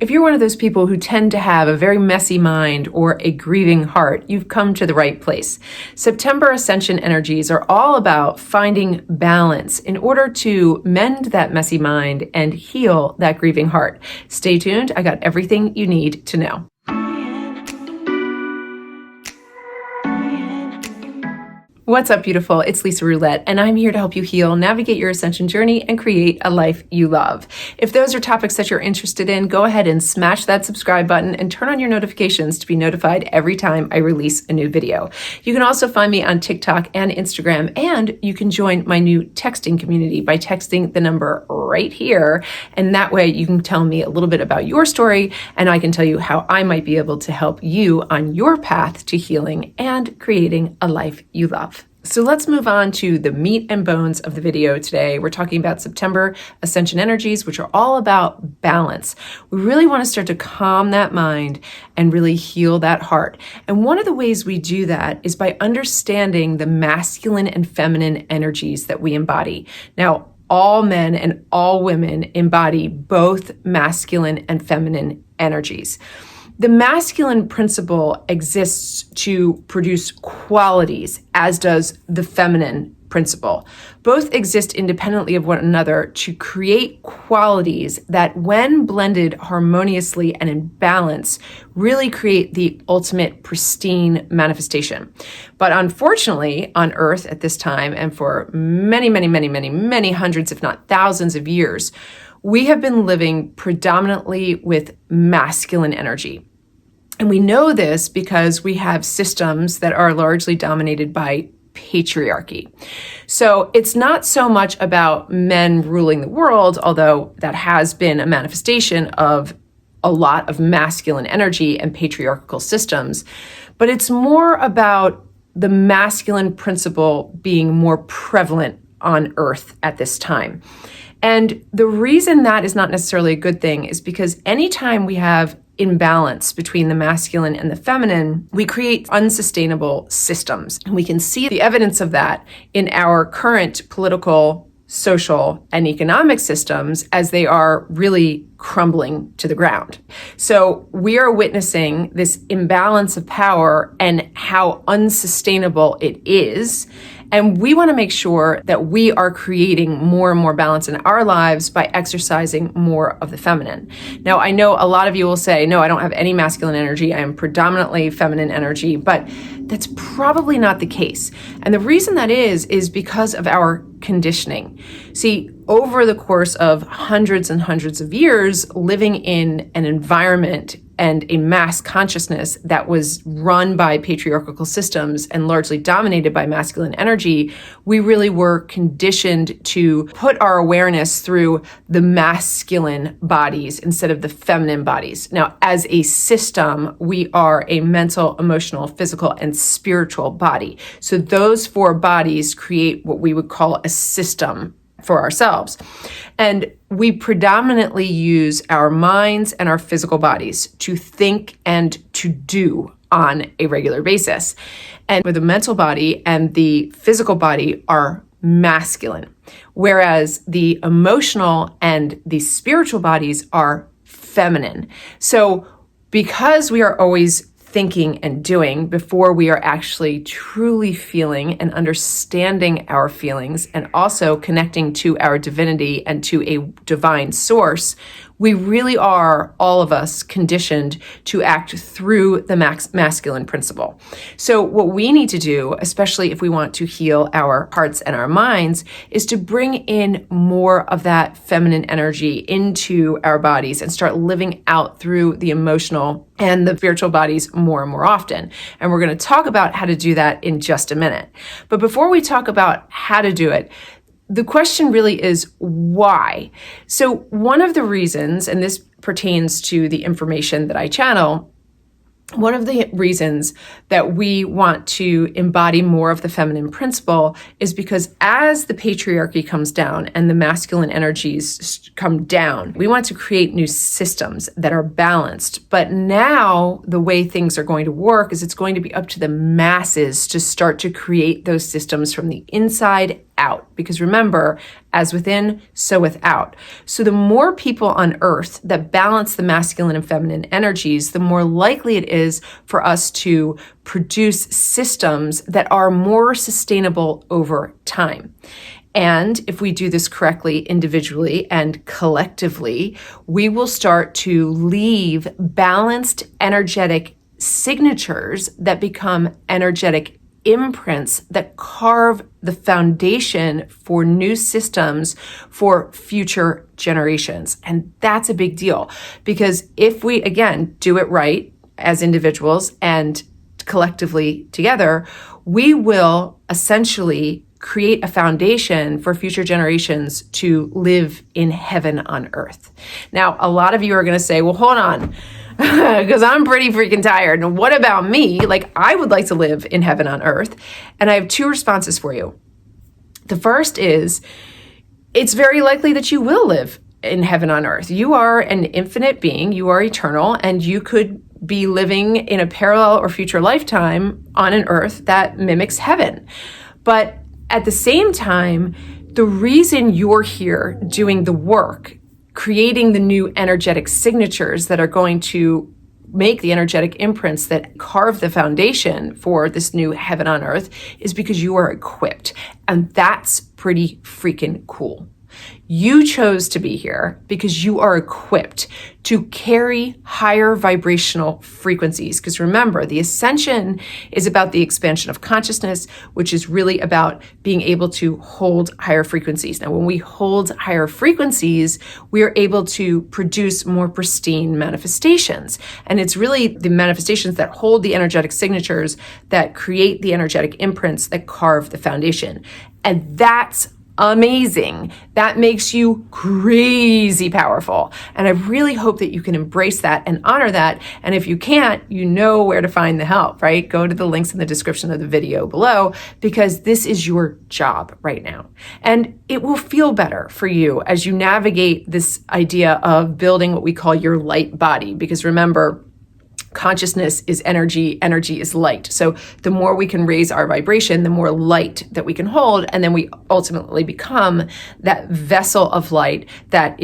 If you're one of those people who tend to have a very messy mind or a grieving heart, you've come to the right place. September Ascension energies are all about finding balance in order to mend that messy mind and heal that grieving heart. Stay tuned. I got everything you need to know. What's up, beautiful? It's Lisa Roulette, and I'm here to help you heal, navigate your ascension journey, and create a life you love. If those are topics that you're interested in, go ahead and smash that subscribe button and turn on your notifications to be notified every time I release a new video. You can also find me on TikTok and Instagram, and you can join my new texting community by texting the number right here, and that way you can tell me a little bit about your story, and I can tell you how I might be able to help you on your path to healing and creating a life you love. So let's move on to the meat and bones of the video today. We're talking about September Ascension energies, which are all about balance. We really want to start to calm that mind and really heal that heart. And one of the ways we do that is by understanding the masculine and feminine energies that we embody. Now, all men and all women embody both masculine and feminine energies. The masculine principle exists to produce qualities, as does the feminine principle. Both exist independently of one another to create qualities that, when blended harmoniously and in balance, really create the ultimate pristine manifestation. But unfortunately, on Earth at this time, and for many hundreds, if not thousands of years, we have been living predominantly with masculine energy. And we know this because we have systems that are largely dominated by patriarchy. So it's not so much about men ruling the world, although that has been a manifestation of a lot of masculine energy and patriarchal systems, but it's more about the masculine principle being more prevalent on Earth at this time. And the reason that is not necessarily a good thing is because anytime we have imbalance between the masculine and the feminine, we create unsustainable systems. And we can see the evidence of that in our current political, social, and economic systems as they are really crumbling to the ground. So we are witnessing this imbalance of power and how unsustainable it is. And we want to make sure that we are creating more and more balance in our lives by exercising more of the feminine. Now, I know a lot of you will say, no, I don't have any masculine energy. I am predominantly feminine energy, but that's probably not the case. And the reason that is because of our conditioning. See, over the course of hundreds and hundreds of years, living in an environment and a mass consciousness that was run by patriarchal systems and largely dominated by masculine energy, we really were conditioned to put our awareness through the masculine bodies instead of the feminine bodies. Now, as a system, we are a mental, emotional, physical, and spiritual body. So those four bodies create what we would call a system for ourselves. And we predominantly use our minds and our physical bodies to think and to do on a regular basis. And the mental body and the physical body are masculine, whereas the emotional and the spiritual bodies are feminine. So because we are always thinking and doing before we are actually truly feeling and understanding our feelings and also connecting to our divinity and to a divine source, we really are, all of us, conditioned to act through the masculine principle. So what we need to do, especially if we want to heal our hearts and our minds, is to bring in more of that feminine energy into our bodies and start living out through the emotional and the spiritual bodies more and more often. And we're going to talk about how to do that in just a minute. But before we talk about how to do it, the question really is why? So one of the reasons, and this pertains to the information that I channel, one of the reasons that we want to embody more of the feminine principle is because as the patriarchy comes down and the masculine energies come down, we want to create new systems that are balanced. But now the way things are going to work is it's going to be up to the masses to start to create those systems from the inside without. Because remember, as within, so without. So the more people on earth that balance the masculine and feminine energies, the more likely it is for us to produce systems that are more sustainable over time. And if we do this correctly individually and collectively, we will start to leave balanced energetic signatures that become energetic imprints that carve the foundation for new systems for future generations. And that's a big deal, because if we, again, do it right as individuals and collectively together, we will essentially create a foundation for future generations to live in heaven on earth. Now, a lot of you are going to say, well, hold on, because I'm pretty freaking tired. And what about me? Like, I would like to live in heaven on earth. And I have two responses for you. The first is, it's very likely that you will live in heaven on earth. You are an infinite being, you are eternal, and you could be living in a parallel or future lifetime on an earth that mimics heaven. But at the same time, the reason you're here doing the work, creating the new energetic signatures that are going to make the energetic imprints that carve the foundation for this new heaven on earth, is because you are equipped. And that's pretty freaking cool. You chose to be here because you are equipped to carry higher vibrational frequencies. Because remember, the ascension is about the expansion of consciousness, which is really about being able to hold higher frequencies. Now, when we hold higher frequencies, we are able to produce more pristine manifestations. And it's really the manifestations that hold the energetic signatures that create the energetic imprints that carve the foundation. And that's amazing. That makes you crazy powerful. And I really hope that you can embrace that and honor that. And if you can't, you know where to find the help, right? Go to the links in the description of the video below, because this is your job right now. And it will feel better for you as you navigate this idea of building what we call your light body. Because remember, consciousness is energy, energy is light. So the more we can raise our vibration, the more light that we can hold. And then we ultimately become that vessel of light that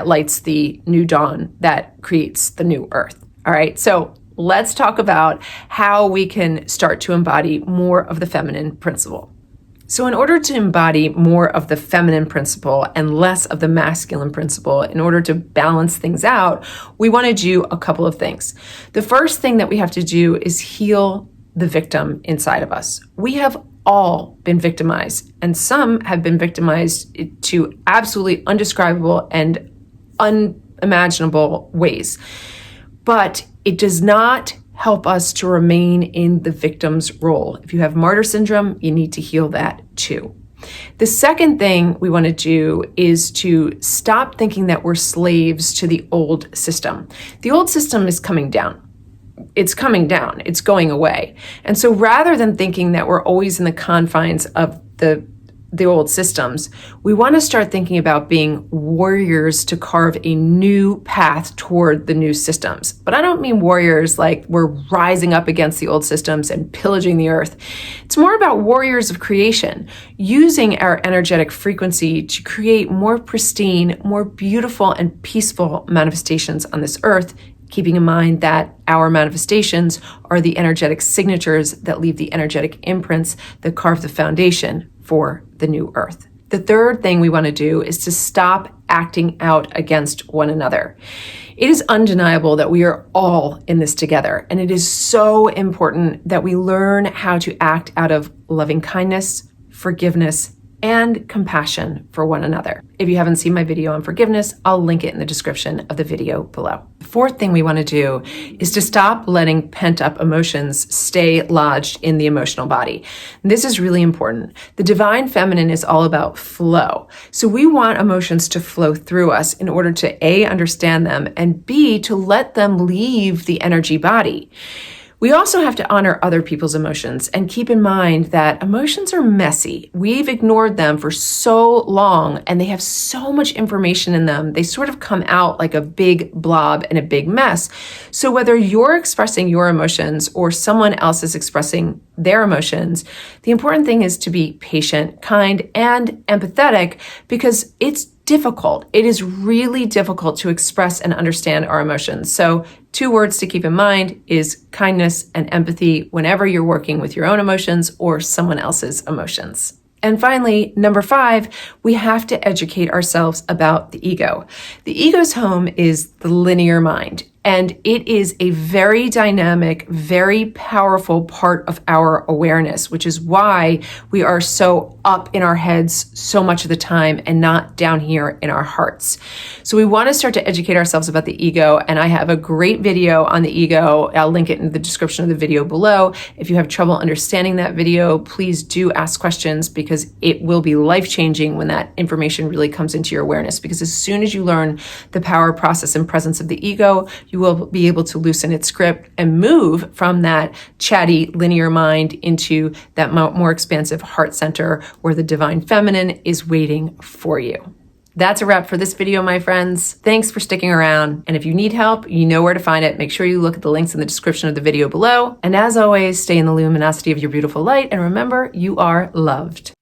lights the new dawn, that creates the new earth. All right. So let's talk about how we can start to embody more of the feminine principle. So in order to embody more of the feminine principle and less of the masculine principle, in order to balance things out, we want to do a couple of things. The first thing that we have to do is heal the victim inside of us. We have all been victimized, and some have been victimized to absolutely undescribable and unimaginable ways. But it does not help us to remain in the victim's role. If you have martyr syndrome, you need to heal that too. The second thing we want to do is to stop thinking that we're slaves to the old system. The old system is coming down. It's coming down. It's going away. And so rather than thinking that we're always in the confines of the old systems, we want to start thinking about being warriors to carve a new path toward the new systems. But I don't mean warriors like we're rising up against the old systems and pillaging the earth. It's more about warriors of creation, using our energetic frequency to create more pristine, more beautiful and peaceful manifestations on this earth, keeping in mind that our manifestations are the energetic signatures that leave the energetic imprints that carve the foundation for the new earth. The third thing we want to do is to stop acting out against one another. It is undeniable that we are all in this together, and it is so important that we learn how to act out of loving kindness, forgiveness, and compassion for one another. If you haven't seen my video on forgiveness, I'll link it in the description of the video below. The fourth thing we want to do is to stop letting pent-up emotions stay lodged in the emotional body. This is really important. The divine feminine is all about flow. So we want emotions to flow through us in order to A, understand them, and B, to let them leave the energy body. We also have to honor other people's emotions and keep in mind that emotions are messy. We've ignored them for so long and they have so much information in them. They sort of come out like a big blob and a big mess. So whether you're expressing your emotions or someone else is expressing their emotions, the important thing is to be patient, kind, and empathetic because it's difficult. It is really difficult to express and understand our emotions. So 2 words to keep in mind is kindness and empathy whenever you're working with your own emotions or someone else's emotions. And finally, number 5, we have to educate ourselves about the ego. The ego's home is the linear mind. And it is a very dynamic, very powerful part of our awareness, which is why we are so up in our heads so much of the time and not down here in our hearts. So we want to start to educate ourselves about the ego. And I have a great video on the ego. I'll link it in the description of the video below. If you have trouble understanding that video, please do ask questions because it will be life-changing when that information really comes into your awareness. Because as soon as you learn the power, process, and presence of the ego, you will be able to loosen its grip and move from that chatty linear mind into that more expansive heart center where the divine feminine is waiting for you. That's a wrap for this video, my friends. Thanks for sticking around. And if you need help, you know where to find it. Make sure you look at the links in the description of the video below. And as always, stay in the luminosity of your beautiful light. And remember, you are loved.